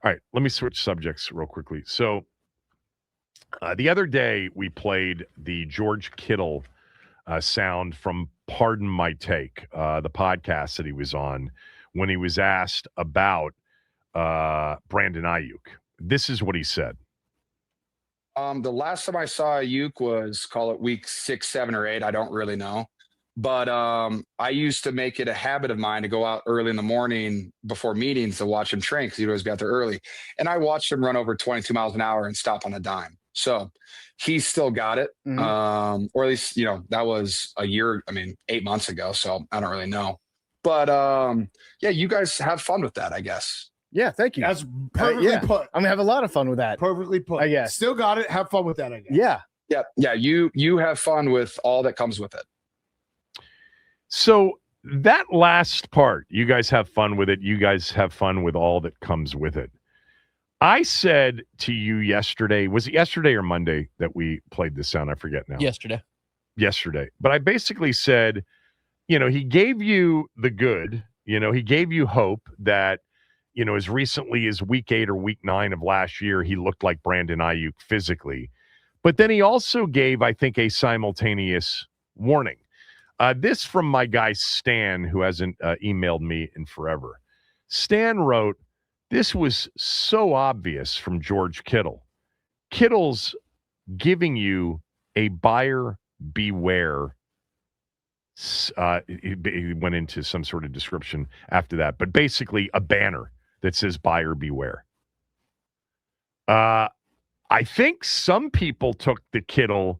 All right, let me switch subjects real quickly. So the other day we played the George Kittle sound from Pardon My Take, the podcast that he was on when he was asked about Brandon Aiyuk. This is what he said. The last time I saw Ayuk was, call it week 6, 7, or 8. I don't really know. But I used to make it a habit of mine to go out early in the morning before meetings to watch him train because he'd always be out there early. And I watched him run over 22 miles an hour and stop on a dime. So he's still got it. Or at least, that was 8 months ago. So I don't really know. But yeah, you guys have fun with that, I guess. Yeah, thank you. That's perfectly put. I'm gonna have a lot of fun with that. Perfectly put. I guess. Still got it. Have fun with that, I guess. Yeah. Yeah. You have fun with all that comes with it. So that last part, you guys have fun with it. You guys have fun with all that comes with it. I said to you yesterday, was it yesterday or Monday that we played this sound? I forget now. Yesterday. But I basically said, he gave you the good, he gave you hope that, as recently as week 8 or week 9 of last year, he looked like Brandon Aiyuk physically. But then he also gave, I think, a simultaneous warning. This from my guy Stan, who hasn't emailed me in forever. Stan wrote, this was so obvious from George Kittle. Kittle's giving you a buyer beware. He went into some sort of description after that, but basically a banner that says buyer beware. I think some people took the Kittle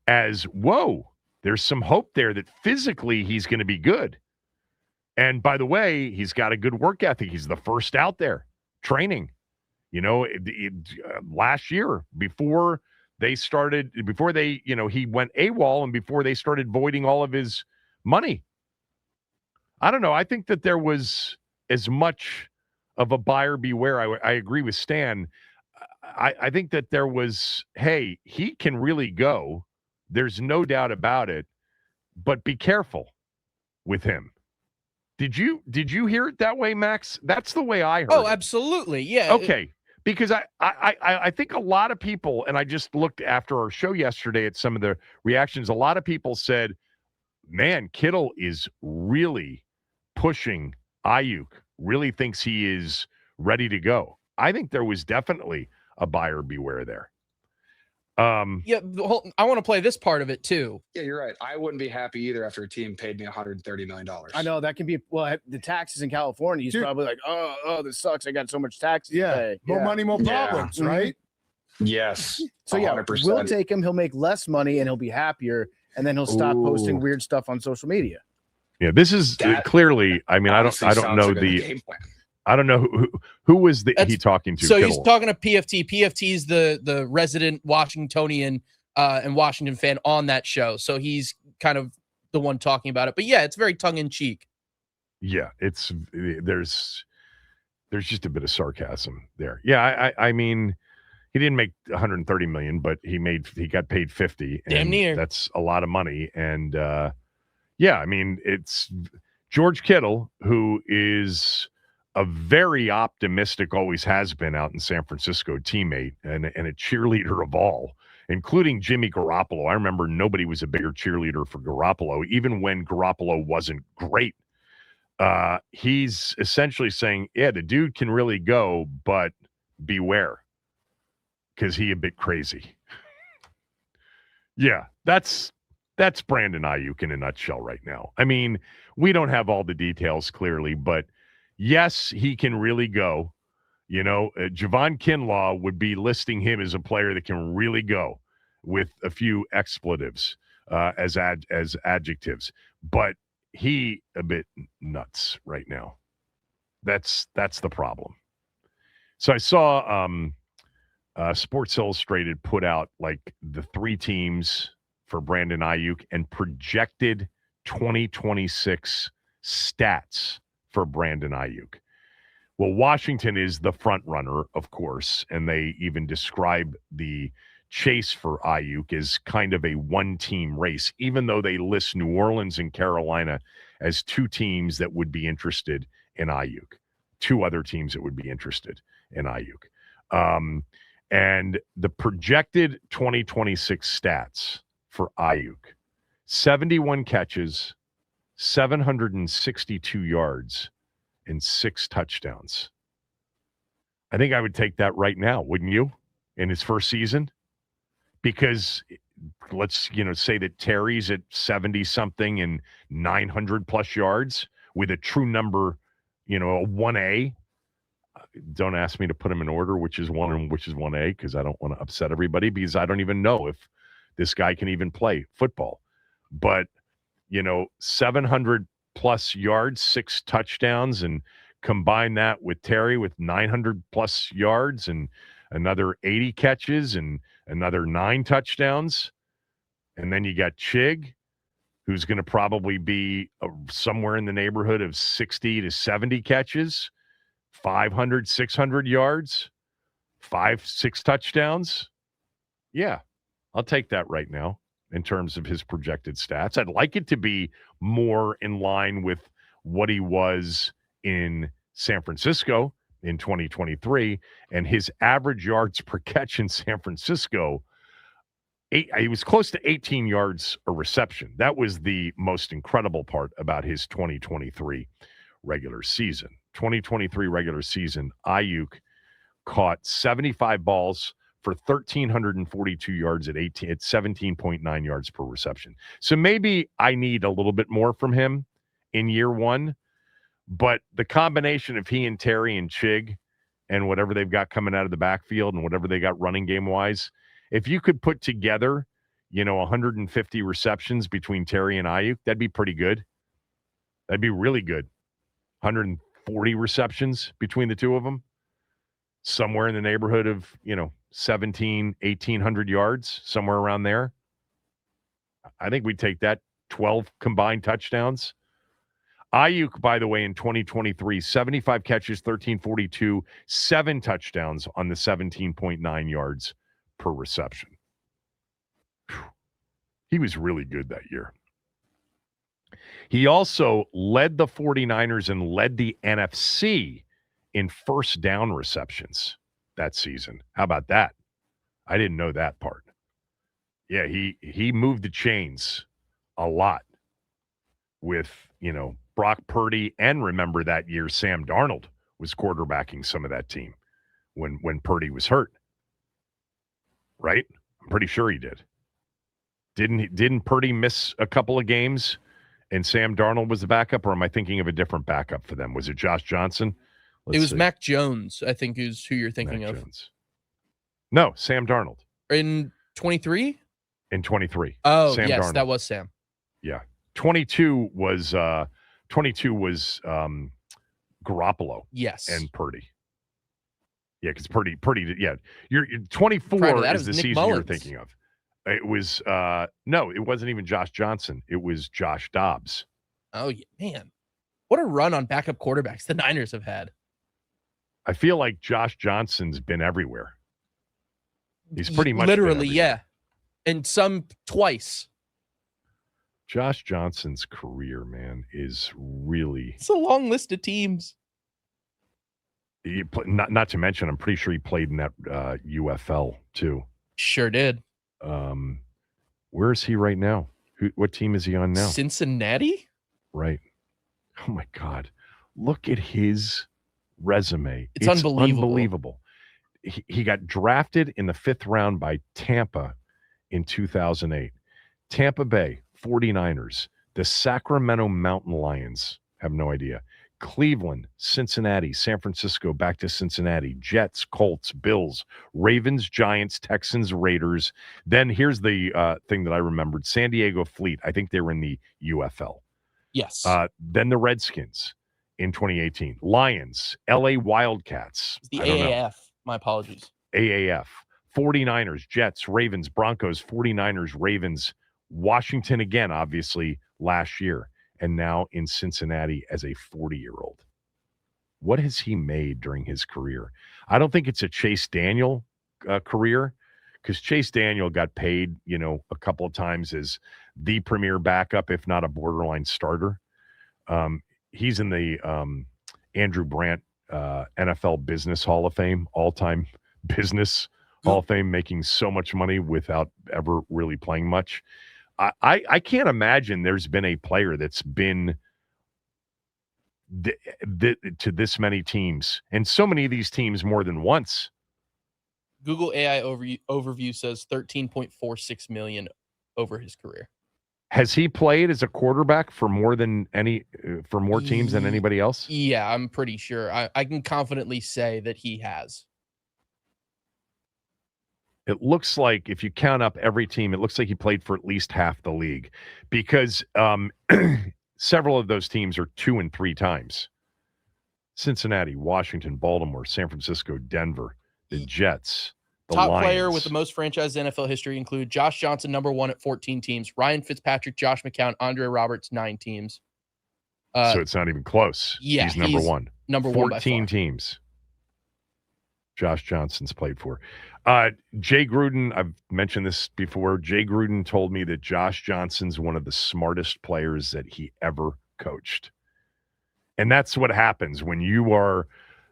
as, whoa, there's some hope there that physically he's going to be good. And by the way, he's got a good work ethic. He's the first out there training. Last year, before he went AWOL and before they started voiding all of his money. I don't know. I think that there was as much of a buyer beware. I agree with Stan. I think that there was, hey, he can really go. There's no doubt about it, but be careful with him. Did you hear it that way, Max? That's the way I heard it. Oh, absolutely. Yeah. Okay. Because I think a lot of people, and I just looked after our show yesterday at some of the reactions, a lot of people said, man, Kittle is really pushing Aiyuk, really thinks he is ready to go. I think there was definitely a buyer beware there. I want to play this part of it too. Yeah, you're right. I wouldn't be happy either after a team paid me $130 million. I know that can be, the taxes in California. He's probably like, oh, this sucks. I got so much taxes to pay. More money, more problems, right? Yes. So 100%. We'll take him. He'll make less money and he'll be happier. And then he'll stop posting weird stuff on social media. Yeah, this is clearly, I mean, I don't know I don't know who was he talking to. So Kittle. he's talking to PFT. PFT's the resident Washingtonian and Washington fan on that show. So he's kind of the one talking about it. But yeah, it's very tongue in cheek. Yeah, there's just a bit of sarcasm there. Yeah, I mean, he didn't make 130 million, but he got paid 50. Damn near. That's a lot of money. And yeah, I mean, it's George Kittle, who is a very optimistic, always has been out in San Francisco teammate and a cheerleader of all, including Jimmy Garoppolo. I remember nobody was a bigger cheerleader for Garoppolo, even when Garoppolo wasn't great. He's essentially saying, yeah, the dude can really go, but beware, because he a bit crazy. Yeah, that's Brandon Aiyuk in a nutshell right now. I mean, we don't have all the details clearly, but yes, he can really go. Javon Kinlaw would be listing him as a player that can really go with a few expletives as adjectives. But he a bit nuts right now. That's the problem. So I saw Sports Illustrated put out like the 3 teams for Brandon Aiyuk and projected 2026 stats for Brandon Aiyuk. Well, Washington is the front runner, of course, and they even describe the chase for Aiyuk as kind of a one-team race, even though they list New Orleans and Carolina as 2 teams that would be interested in Aiyuk, 2 other teams that would be interested in Aiyuk. And the projected 2026 stats for Aiyuk, 71 catches, 762 yards, and 6 touchdowns. I think I would take that right now, wouldn't you, in his first season? Because let's, say that Terry's at 70-something and 900-plus yards with a true number, a 1A. Don't ask me to put them in order, which is 1 and which is 1A, because I don't want to upset everybody, because I don't even know if this guy can even play football. But, 700-plus yards, 6 touchdowns, and combine that with Terry with 900-plus yards and another 80 catches and another 9 touchdowns. And then you got Chig, who's going to probably be somewhere in the neighborhood of 60 to 70 catches, 500, 600 yards, 5-6 touchdowns. Yeah, I'll take that right now in terms of his projected stats. I'd like it to be more in line with what he was in San Francisco in 2023, and his average yards per catch in San Francisco, he was close to 18 yards a reception. That was the most incredible part about his 2023 regular season. 2023 regular season, Aiyuk caught 75 balls for 1,342 yards at 17.9 yards per reception. So maybe I need a little bit more from him in year one, but the combination of he and Terry and Chig and whatever they've got coming out of the backfield and whatever they got running game-wise, if you could put together, 150 receptions between Terry and Aiyuk, that'd be pretty good. That'd be really good. 140 receptions between the two of them, somewhere in the neighborhood of, 1,800 yards, somewhere around there. I think we'd take that. 12 combined touchdowns. Aiyuk, by the way, in 2023, 75 catches, 1,342, 7 touchdowns on the 17.9 yards per reception. Whew. He was really good that year. He also led the 49ers and led the NFC in first down receptions that season. How about that? I didn't know that part. Yeah, he moved the chains a lot with, Brock Purdy, and remember that year Sam Darnold was quarterbacking some of that team when Purdy was hurt. Right? I'm pretty sure he did. Didn't Purdy miss a couple of games and Sam Darnold was the backup, or am I thinking of a different backup for them? Was it Josh Johnson? It was Mac Jones, I think, is who you're thinking Mac of. Jones. No, Sam Darnold. In 23? In 23. Oh, Sam yes, Darnold. that was Sam. Yeah. 22 was Garoppolo. Yes. And Purdy. Yeah, because Purdy, yeah. You're 24 is the season you're thinking of. It was no, it wasn't even Josh Johnson. It was Josh Dobbs. Oh, yeah, man. What a run on backup quarterbacks the Niners have had. I feel like Josh Johnson's been everywhere. He's pretty much literally, yeah. And some twice. Josh Johnson's career, man, is really... It's a long list of teams. Not to mention, I'm pretty sure he played in that UFL, too. Sure did. Where is he right now? What team is he on now? Cincinnati? Right. Oh, my God. Look at his resume. It's unbelievable. He got drafted in the 5th round by Tampa in 2008. Tampa Bay, 49ers, the Sacramento Mountain Lions, have no idea. Cleveland, Cincinnati, San Francisco, back to Cincinnati, Jets, Colts, Bills, Ravens, Giants, Texans, Raiders. Then here's the thing that I remembered. San Diego Fleet. I think they were in the UFL. Yes. Then the Redskins in 2018. Lions, LA Wildcats. The AAF. My apologies. AAF. 49ers, Jets, Ravens, Broncos, 49ers, Ravens, Washington again, obviously, last year, and now in Cincinnati as a 40-year-old. What has he made during his career? I don't think it's a Chase Daniel career, because Chase Daniel got paid, a couple of times as the premier backup, if not a borderline starter. He's in the Andrew Brandt NFL Business Hall of Fame, all-time business Hall of Fame, making so much money without ever really playing much. I can't imagine there's been a player that's been to this many teams, and so many of these teams more than once. Google AI overview says 13.46 million over his career. Has he played as a quarterback for more teams than anybody else? Yeah, I'm pretty sure. I can confidently say that he has. It looks like if you count up every team, it looks like he played for at least half the league, because several of those teams are 2 and 3 times. Cincinnati, Washington, Baltimore, San Francisco, Denver, the Jets, the Top Lions. player with the most franchise NFL history include Josh Johnson, number 1 at 14 teams. Ryan Fitzpatrick, Josh McCown, Andre Roberts, 9 teams. So it's not even close. Yeah, he's number 1. Number 1 by 14 far. teams Josh Johnson's played for. Jay Gruden, I've mentioned this before. Jay Gruden told me that Josh Johnson's one of the smartest players that he ever coached. And that's what happens when you are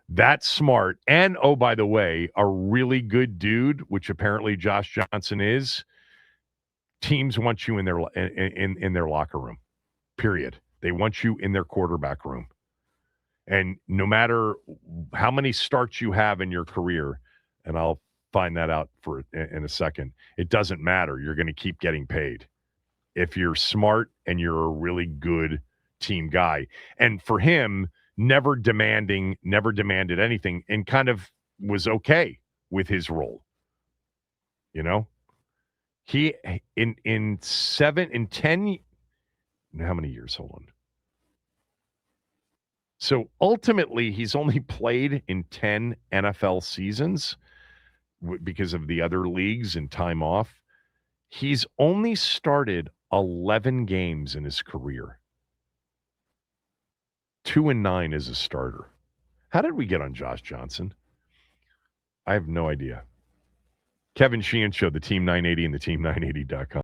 that smart. And, oh, by the way, a really good dude, which apparently Josh Johnson is. Teams want you in their locker room, period. They want you in their quarterback room. And no matter how many starts you have in your career, and I'll find that out in a second, it doesn't matter. You're going to keep getting paid if you're smart and you're a really good team guy. And for him, never demanded anything, and kind of was okay with his role. You know, he in 10, how many years? Hold on. So ultimately, he's only played in 10 NFL seasons because of the other leagues and time off. He's only started 11 games in his career. 2-9 as a starter. How did we get on Josh Johnson? I have no idea. Kevin Sheehan Show, the Team 980 and the Team980.com.